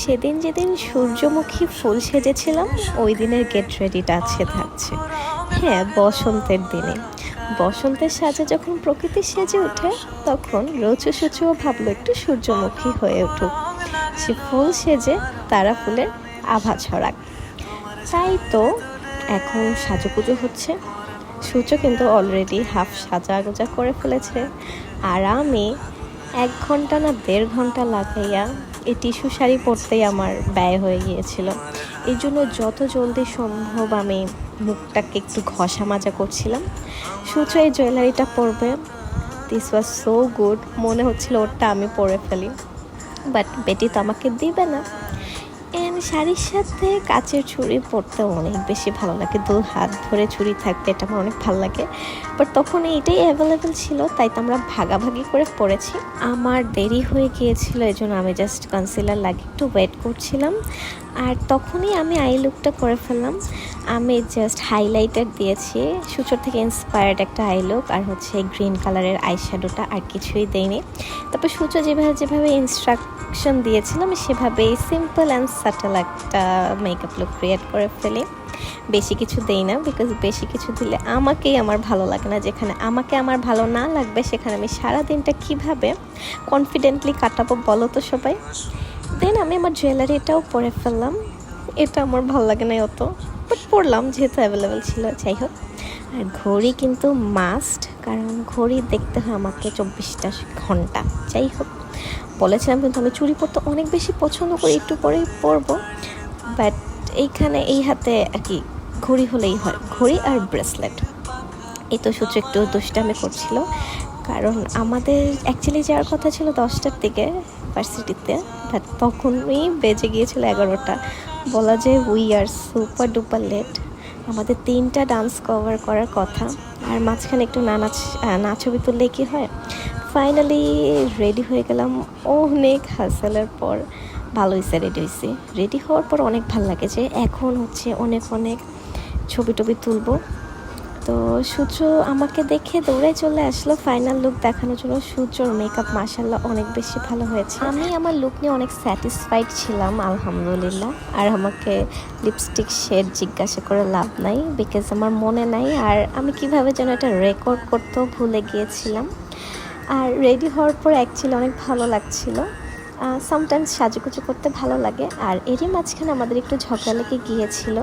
সেদিন যেদিন সূর্যমুখী ফুল সেজেছিলাম ওই দিনের গেট রেডিটা আছে থাকছে। হ্যাঁ, বসন্তের দিনে বসন্তের সাজে যখন প্রকৃতি সেজে ওঠে তখন রৌচু সুচুও ভাবলো একটু সূর্যমুখী হয়ে উঠুক, সে ফুল সেজে তারা ফুলের আভা ছড়াক। তাই তো এখন সাজুগুজু হচ্ছে। সূর্য কিন্তু অলরেডি হাফ সাজা গোজা করে ফেলেছে, আর আমি 1 ঘন্টা না 1.5 ঘন্টা লাগাইয়া এই টিস্যু শাড়ি পরতেই আমার ব্যয় হয়ে গিয়েছিল। এই জন্য যত জলদি সম্ভব আমি মুখটাকে একটু ঘষা মাজা করছিলাম। সূর্য এই জুয়েলারিটা পরবে, দিস ওয়াজ সো গুড, মনে হচ্ছিল ওরটা আমি পরে ফেলি, বাট বেটি তো আমাকে দিবে না। শাড়ির সাথে কাচের চুড়ি পরতে অনেক বেশি ভালো লাগে, 2 হাত ধরে চুড়ি থাকবে, এটা আমার অনেক ভালো লাগে। বাট তখন এইটাই অ্যাভেলেবেল ছিল, তাই তো আমরা ভাগাভাগি করে পরেছি। আমার দেরি হয়ে গিয়েছিল, এই জন্য আমি জাস্ট কনসিলার লাগিয়ে একটু ওয়েট করছিলাম, আর তখনই আমি আই লুকটা করে ফেললাম। আমি জাস্ট হাইলাইটার দিয়েছি, সূচর থেকে ইন্সপায়ার্ড একটা আই লুক, আর হচ্ছে গ্রিন কালারের আই শ্যাডোটা, আর কিছুই দেয়নি। তারপর সূর্য যেভাবে ইনস্ট্রাকশন দিয়েছিলাম সেভাবেই সিম্পল অ্যান্ড সাটল একটা মেকআপ লুক ক্রিয়েট করে ফেলি। বেশি কিছু দেই না, বিকজ বেশি কিছু দিলে আমাকেই আমার ভালো লাগে না। যেখানে আমাকে আমার ভালো না লাগবে সেখানে আমি সারাদিনটা কীভাবে কনফিডেন্টলি কাটাবো বলো তো সবাই। দেন আমি আমার জুয়েলারিটাও পরে ফেললাম, এটা আমার ভালো লাগে না অত, বাট পরলাম যেহেতু অ্যাভেলেবেল ছিল। যাই হোক, আর ঘড়ি কিন্তু মাস্ট, কারণ ঘড়ি দেখতে হয় আমাকে 24টা ঘন্টা। যাই হোক, বলেছিলাম কিন্তু আমি চুড়ি পরতে অনেক বেশি পছন্দ করি, একটু পরেই পরবো, বাট এইখানে এই হাতে আর কি ঘড়ি হলেই হয়, ঘড়ি আর ব্রেসলেট। এই তো সূর্য একটু দুষ্টামি করছিল, কারণ আমাদের অ্যাকচুয়ালি যাওয়ার কথা ছিল 10টার দিকে ভার্সিটিতে, বাট তখনই বেজে গিয়েছিল 11টা। বলা যায় we are super duper late. আমাদের 3টা ডান্স কভার করার কথা, আর মাঝখানে একটু না ছবি তুললে কি হয়। ফাইনালি রেডি হয়ে গেলাম অনেক হাসেলের পর। ভালো হয়েছে, রেডি হওয়ার পর অনেক ভালো লাগে যে এখন হচ্ছে অনেক ছবি টবি তুলবো। তো সূর্য আমাকে দেখে দৌড়ে চলে আসলো ফাইনাল লুক দেখানোর জন্য। সূর্যর মেকআপ মাশাআল্লাহ অনেক বেশি ভালো হয়েছে, আমি আমার লুক নিয়ে অনেক স্যাটিসফাইড ছিলাম আলহামদুলিল্লাহ। আর আমাকে লিপস্টিক শেড জিজ্ঞাসা করে লাভ নাই, বিকজ আমার মনে নাই, আর আমি কিভাবে যেন এটা রেকর্ড করতেও ভুলে গিয়েছিলাম। আর রেডি হওয়ার পর অ্যাকচুয়ালি অনেক ভালো লাগছিল। সামটাইমস সাজুগুজু করতে ভালো লাগে। আর এরই মাঝখানে আমাদের একটু ঝগড়া লেগে গিয়েছিল।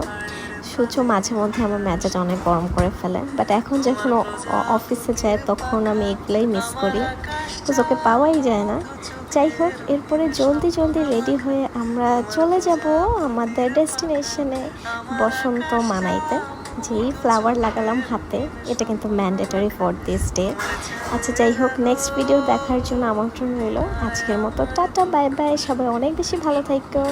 সূর্য মাঝে মধ্যে আমার মেজাজ অনেক গরম করে ফেলে, বাট এখন যখন অফিসে যায় তখন আমি এগুলোই মিস করি, তো ওকে পাওয়াই যায় না। যাই হোক, এরপরে জলদি রেডি হয়ে আমরা চলে যাব আমাদের ডেস্টিনেশনে, বসন্ত মানাইতে। যেই ফ্লাওয়ার লাগালাম হাতে, এটা কিন্তু ম্যান্ডেটরি ফর দিস ডে। আচ্ছা যাই হোক, নেক্সট ভিডিও দেখার জন্য আমন্ত্রণ রইল। আজকের মতো টাটা, বাই বাই, সবাই অনেক বেশি ভালো থাকো।